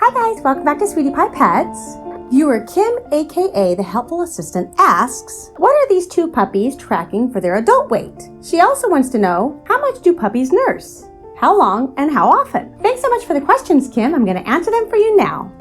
Hi guys, welcome back to Sweetie Pie Pets. Viewer Kim, aka the Helpful Assistant, asks, what are these two puppies tracking for their adult weight? She also wants to know, how much do puppies nurse? How long and how often? Thanks so much for the questions, Kim. I'm going to answer them for you now.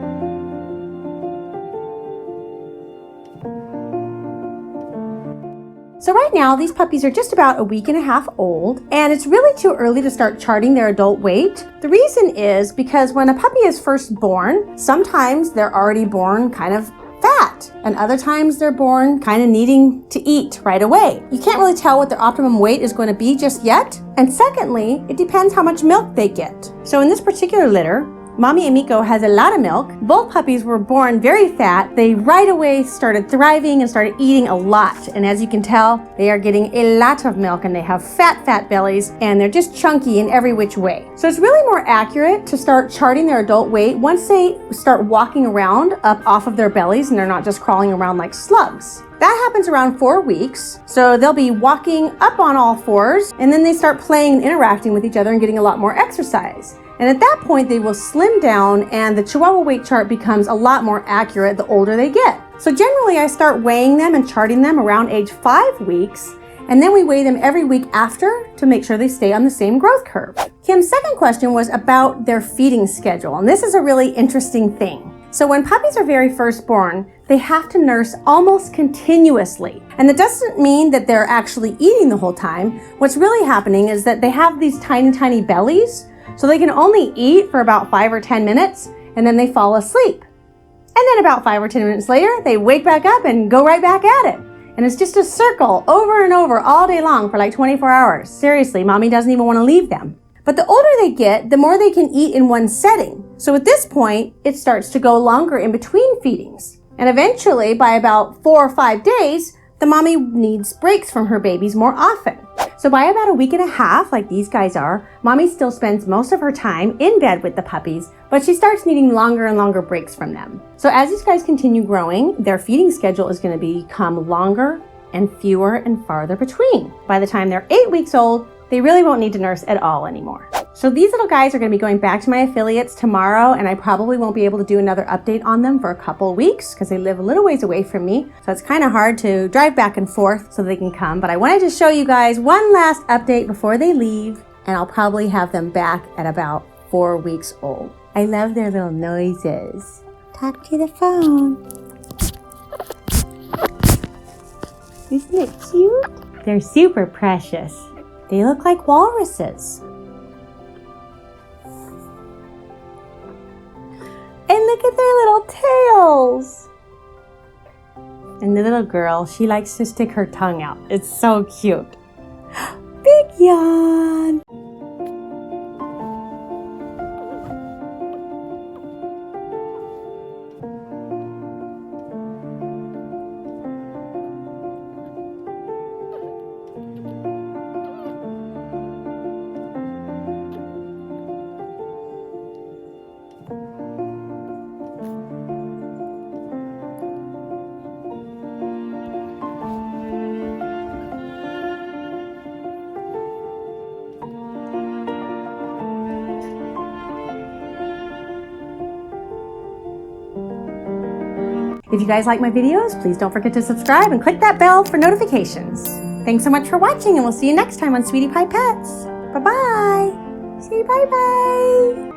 So right now, these puppies are just about a week and a half old, and it's really too early to start charting their adult weight. The reason is because when a puppy is first born, sometimes they're already born kind of fat, and other times they're born kind of needing to eat right away. You can't really tell what their optimum weight is going to be just yet. And secondly, it depends how much milk they get. So in this particular litter, Mommy Emiko has a lot of milk. Both puppies were born very fat. They right away started thriving and started eating a lot. And as you can tell, they are getting a lot of milk and they have fat bellies and they're just chunky in every which way. So it's really more accurate to start charting their adult weight once they start walking around up off of their bellies and they're not just crawling around like slugs. That happens around 4 weeks. So they'll be walking up on all fours and then they start playing and interacting with each other and getting a lot more exercise. And at that point, they will slim down and the Chihuahua weight chart becomes a lot more accurate the older they get. So generally, I start weighing them and charting them around age 5 weeks, and then we weigh them every week after to make sure they stay on the same growth curve. Kim's second question was about their feeding schedule, and this is a really interesting thing. So when puppies are very first born, they have to nurse almost continuously. And that doesn't mean that they're actually eating the whole time. What's really happening is that they have these tiny bellies, so they can only eat for about 5 or 10 minutes and then they fall asleep. And then about 5 or 10 minutes later, they wake back up and go right back at it. And it's just a circle over and over all day long for like 24 hours. Seriously, mommy doesn't even want to leave them. But the older they get, the more they can eat in one setting. So at this point, it starts to go longer in between feedings. And eventually, by about 4 or 5 days, the mommy needs breaks from her babies more often. So by about a week and a half, like these guys are, mommy still spends most of her time in bed with the puppies, but she starts needing longer and longer breaks from them. So as these guys continue growing, their feeding schedule is going to become longer and fewer and farther between. By the time they're 8 weeks old, they really won't need to nurse at all anymore. So these little guys are going to be going back to my affiliates tomorrow, and I probably won't be able to do another update on them for a couple weeks because they live a little ways away from me. So it's kind of hard to drive back and forth so they can come. But I wanted to show you guys one last update before they leave, and I'll probably have them back at about 4 weeks old. I love their little noises. Talk to the phone. Isn't it cute? They're super precious. They look like walruses. And look at their little tails. And the little girl, she likes to stick her tongue out. It's so cute. Big yawn. If you guys like my videos, please don't forget to subscribe and click that bell for notifications. Thanks so much for watching, and we'll see you next time on Sweetie Pie Pets. Bye-bye. Say bye-bye.